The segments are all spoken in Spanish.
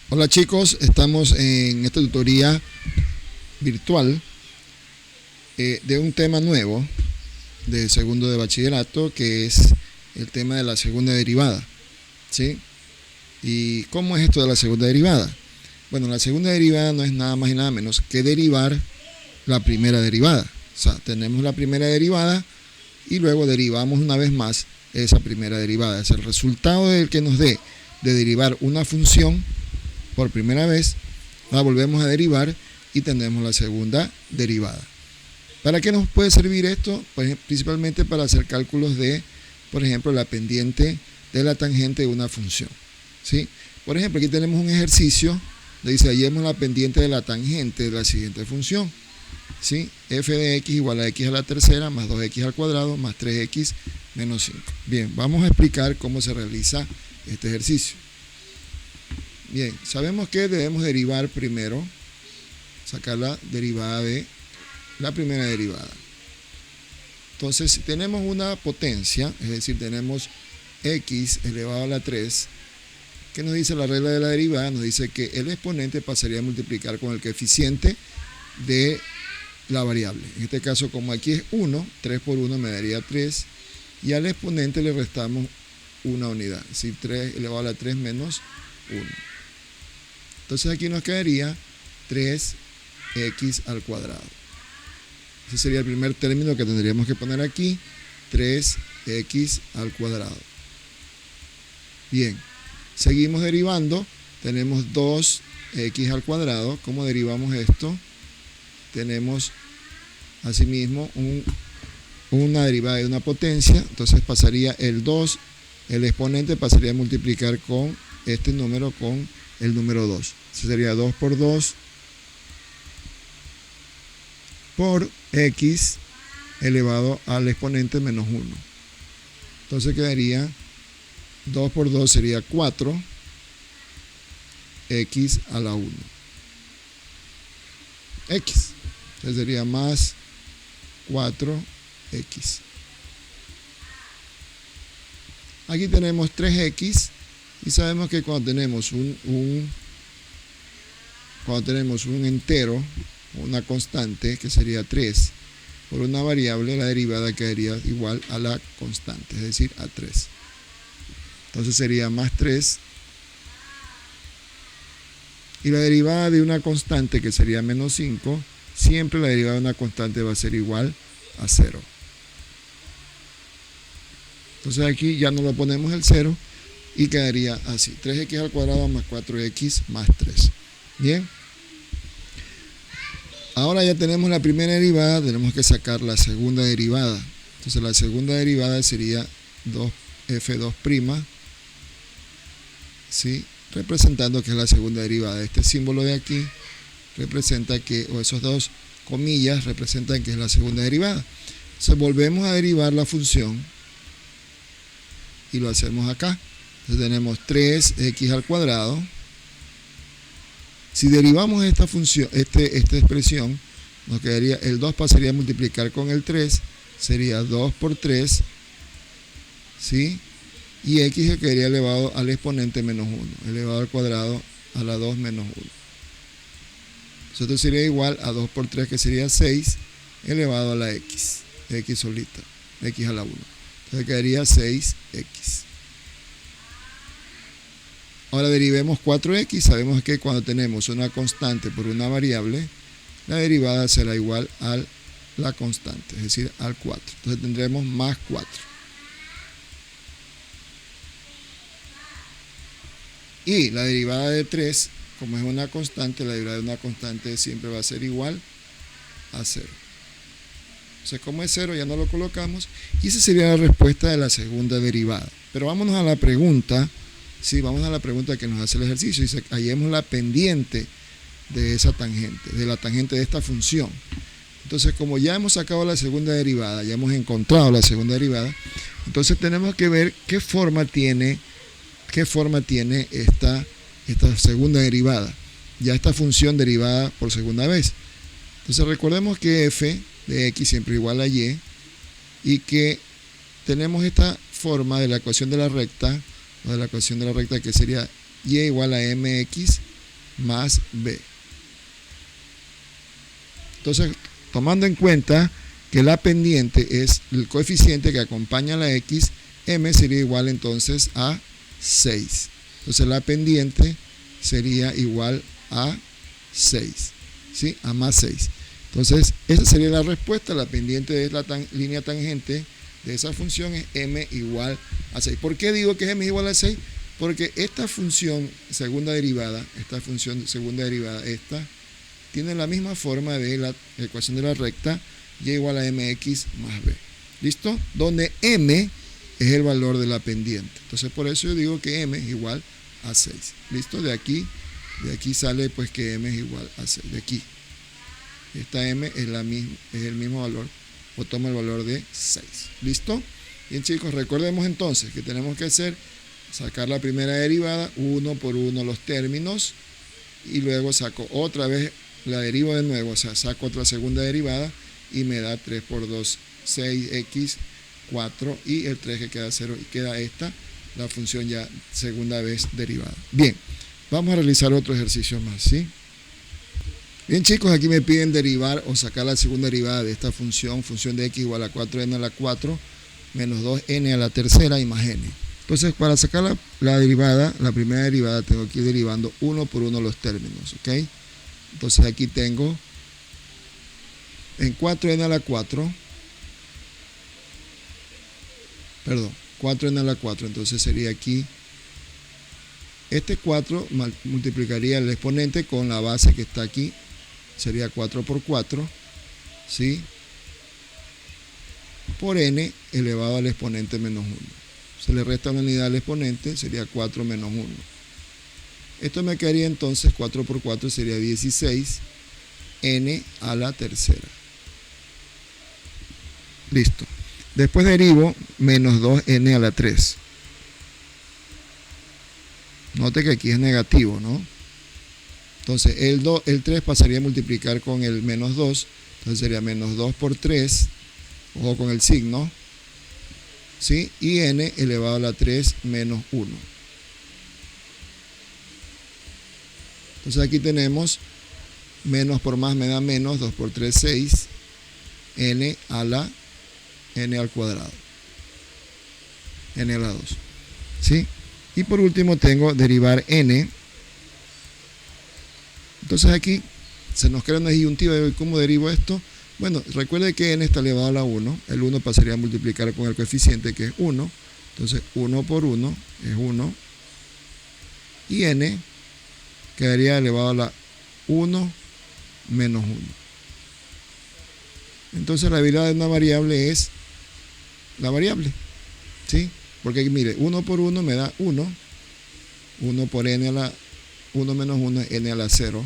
Hola chicos, estamos en esta tutoría virtual de un tema nuevo de segundo de bachillerato, que es el tema de la segunda derivada, ¿sí? ¿Y cómo es esto de la segunda derivada? Bueno, la segunda derivada no es nada más y nada menos que derivar la primera derivada. O sea, tenemos la primera derivada y luego derivamos una vez más esa primera derivada. Es el resultado del que nos dé de derivar una función por primera vez, la volvemos a derivar y tenemos la segunda derivada. ¿Para qué nos puede servir esto? Pues principalmente para hacer cálculos de, por ejemplo, la pendiente de la tangente de una función, ¿sí? Por ejemplo, aquí tenemos un ejercicio donde dice: hallemos la pendiente de la tangente de la siguiente función, ¿sí? F de x igual a x a la tercera más 2x al cuadrado más 3x menos 5. Bien, vamos a explicar cómo se realiza este ejercicio. Bien, sabemos que debemos derivar primero, sacar la derivada de la primera derivada. Entonces, si tenemos una potencia, es decir, tenemos x elevado a la 3, ¿qué nos dice la regla de la derivada? Nos dice que el exponente pasaría a multiplicar con el coeficiente de la variable. En este caso, como aquí es 1, 3 por 1 me daría 3, y al exponente le restamos una unidad, es decir, 3 elevado a la 3 menos 1. Entonces aquí nos quedaría 3x al cuadrado. Ese sería el primer término que tendríamos que poner aquí, 3x al cuadrado. Bien, seguimos derivando, tenemos 2x al cuadrado. ¿Cómo derivamos esto? Tenemos asimismo una derivada de una potencia, entonces pasaría el 2, el exponente pasaría a multiplicar con este número con el número 2. Eso sería 2 por 2 por x elevado al exponente menos 1. Entonces quedaría 2 por 2 sería 4 x a la 1. X. Entonces sería más 4x. Aquí tenemos 3x. Y sabemos que cuando tenemos un entero, una constante, que sería 3, por una variable, la derivada quedaría igual a la constante, es decir, a 3. Entonces sería más 3. Y la derivada de una constante, que sería menos 5, siempre la derivada de una constante va a ser igual a 0. Entonces aquí ya no lo ponemos el 0. Y quedaría así, 3x al cuadrado más 4x más 3. Bien. Ahora ya tenemos la primera derivada, tenemos que sacar la segunda derivada. Entonces la segunda derivada sería 2f2', ¿sí? Representando que es la segunda derivada. Este símbolo de aquí representa que, o esos dos comillas representan que es la segunda derivada. Entonces volvemos a derivar la función y lo hacemos acá. Entonces tenemos 3x al cuadrado. Si derivamos esta función, esta expresión, nos quedaría, el 2 pasaría a multiplicar con el 3, sería 2 por 3, ¿sí? Y x que quedaría elevado al exponente menos 1, elevado al cuadrado a la 2 menos 1. Esto sería igual a 2 por 3, que sería 6, elevado a la x solita, x a la 1. Entonces quedaría 6x. Ahora derivemos 4x. Sabemos que cuando tenemos una constante por una variable, la derivada será igual a la constante, es decir, al 4. Entonces tendremos más 4. Y la derivada de 3, como es una constante, la derivada de una constante siempre va a ser igual a 0. Entonces, como es 0, ya no lo colocamos. Y esa sería la respuesta de la segunda derivada. Pero vámonos a la pregunta. Sí, vamos a la pregunta que nos hace el ejercicio. Dice: hallemos la pendiente de esa tangente, de la tangente de esta función. Entonces, como ya hemos sacado la segunda derivada, ya hemos encontrado la segunda derivada, entonces tenemos que ver qué forma tiene esta segunda derivada, ya esta función derivada por segunda vez. Entonces recordemos que f de x siempre es igual a y, y que tenemos esta forma de la ecuación de la recta, o de la ecuación de la recta, que sería y igual a mx más b. Entonces, tomando en cuenta que la pendiente es el coeficiente que acompaña a la x, m sería igual entonces a 6. Entonces la pendiente sería igual a 6, ¿sí? A más 6. Entonces, esa sería la respuesta. La pendiente de la línea tangente de esa función es m igual a 6. ¿Por qué digo que es m igual a 6? Porque esta función segunda derivada, esta, tiene la misma forma de la ecuación de la recta y igual a mx más b. ¿Listo? Donde m es el valor de la pendiente. Entonces, por eso yo digo que m es igual a 6. ¿Listo? De aquí sale pues que m es igual a 6. De aquí. Esta m es el mismo valor, o toma el valor de 6. ¿Listo? Bien, chicos, recordemos entonces que tenemos que sacar la primera derivada, uno por uno los términos, y luego saco otra vez, la derivo de nuevo, o sea, saco otra segunda derivada y me da 3 por 2, 6x, 4, y el 3 que queda 0, y queda la función ya segunda vez derivada. Bien, vamos a realizar otro ejercicio más, ¿sí? Bien, chicos, aquí me piden derivar o sacar la segunda derivada de esta función de x igual a 4n a la 4 menos 2n a la tercera y más n. Entonces, para sacar la derivada, la primera derivada, tengo que ir derivando uno por uno los términos, ¿ok? Entonces, aquí tengo en 4n a la 4, 4n a la 4, entonces sería aquí, este 4 multiplicaría el exponente con la base que está aquí, sería 4 por 4, ¿sí? Por n elevado al exponente menos 1. Se le resta una unidad al exponente, sería 4 menos 1. Esto me quedaría entonces, 4 por 4 sería 16, n a la tercera. Listo. Después derivo menos 2n a la 3. Note que aquí es negativo, ¿no? Entonces, el 3 pasaría a multiplicar con el menos 2. Entonces sería menos 2 por 3. Ojo con el signo. ¿Sí? Y n elevado a la 3 menos 1. Entonces aquí tenemos menos por más me da menos. 2 por 3, 6. N al cuadrado. N a la 2. ¿Sí? Y por último tengo derivar n. Entonces aquí se nos crea una disyuntiva de cómo derivo esto. Bueno, recuerde que n está elevado a la 1. El 1 pasaría a multiplicar con el coeficiente que es 1. Entonces 1 por 1 es 1. Y n quedaría elevado a la 1 menos 1. Entonces la derivada de una variable es la variable. ¿Sí? Porque mire, 1 por 1 me da 1. 1 por n a la 1 menos 1 es n a la 0.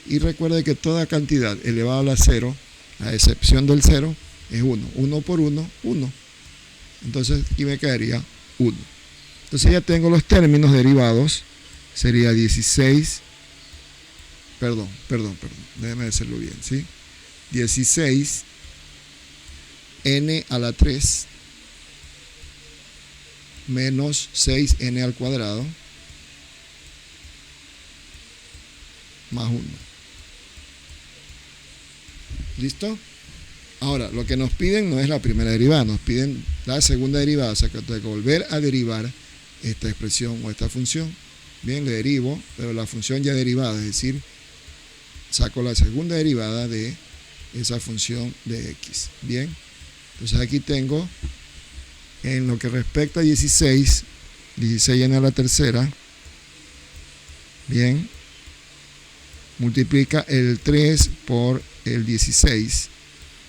Y recuerde que toda cantidad elevada a la 0, a excepción del 0, es 1. 1 por 1, 1. Entonces aquí me quedaría 1. Entonces ya tengo los términos derivados. Sería 16. Perdón. Déjeme hacerlo bien, ¿sí? 16 n a la 3 menos 6n al cuadrado más 1. ¿Listo? Ahora, lo que nos piden no es la primera derivada, nos piden la segunda derivada, o sea que tengo que volver a derivar esta expresión o esta función. Bien, le derivo, pero la función ya derivada, es decir, saco la segunda derivada de esa función de x. Bien, entonces aquí tengo, en lo que respecta a 16n a la tercera, bien, multiplica el 3 por el 16,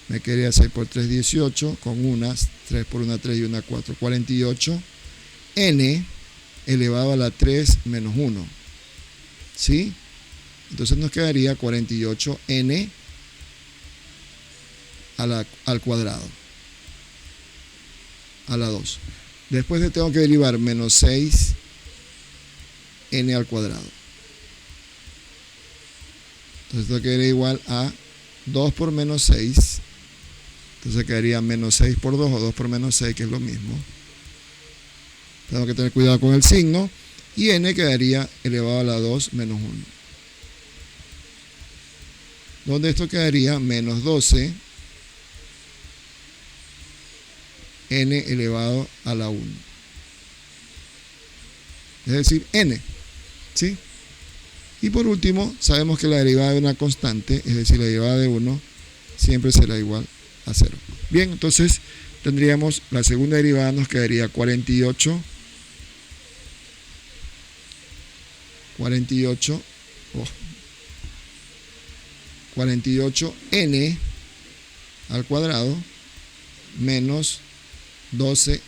me quedaría 6 por 3, 18, con unas, 3 por 1, 3 y 1, 4, 48, n elevado a la 3 menos 1, ¿sí? Entonces nos quedaría 48n al cuadrado, a la 2. Después tengo que derivar menos 6n al cuadrado. Entonces esto quedaría igual a 2 por menos 6. Entonces quedaría menos 6 por 2 o 2 por menos 6, que es lo mismo. Tengo que tener cuidado con el signo. Y n quedaría elevado a la 2 menos 1. donde esto quedaría menos 12 n elevado a la 1. Es decir, n, ¿sí? Y por último, sabemos que la derivada de una constante, es decir, la derivada de 1, siempre será igual a 0. Bien, entonces tendríamos la segunda derivada, nos quedaría 48 n al cuadrado menos 12n.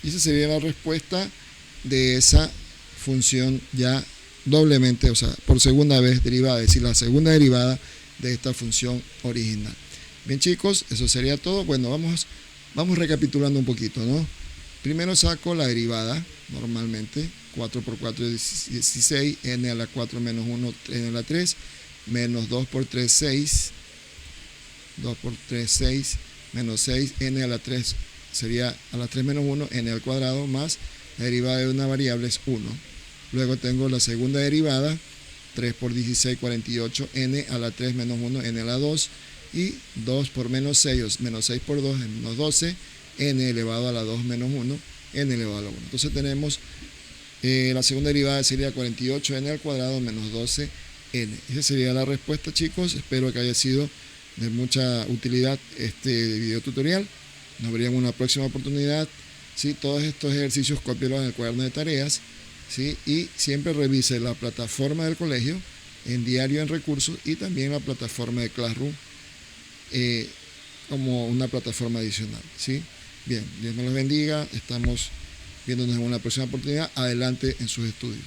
Y esa sería la respuesta de esa función ya doblemente, o sea, por segunda vez derivada, es decir, la segunda derivada de esta función original. Bien, chicos, eso sería todo. Bueno, vamos recapitulando un poquito, ¿no? Primero saco la derivada, normalmente, 4 por 4 es 16, n a la 4 menos 1, n a la 3, menos 2 por 3, 6, 2 por 3, 6, menos 6, n a la 3 sería a la 3 menos 1, n al cuadrado, más la derivada de una variable es 1. Luego tengo la segunda derivada, 3 por 16, 48, n a la 3 menos 1, n a la 2, y 2 por menos 6, menos 6 por 2 es menos 12, n elevado a la 2 menos 1, n elevado a la 1. Entonces tenemos la segunda derivada sería 48n al cuadrado menos 12n. Esa sería la respuesta, chicos. Espero que haya sido de mucha utilidad este video tutorial. Nos veremos en una próxima oportunidad. ¿Sí? Todos estos ejercicios cópielos en el cuaderno de tareas. ¿Sí? Y siempre revise la plataforma del colegio en Diario en Recursos y también la plataforma de Classroom como una plataforma adicional. ¿Sí? Bien, Dios me los bendiga. Estamos viéndonos en una próxima oportunidad. Adelante en sus estudios.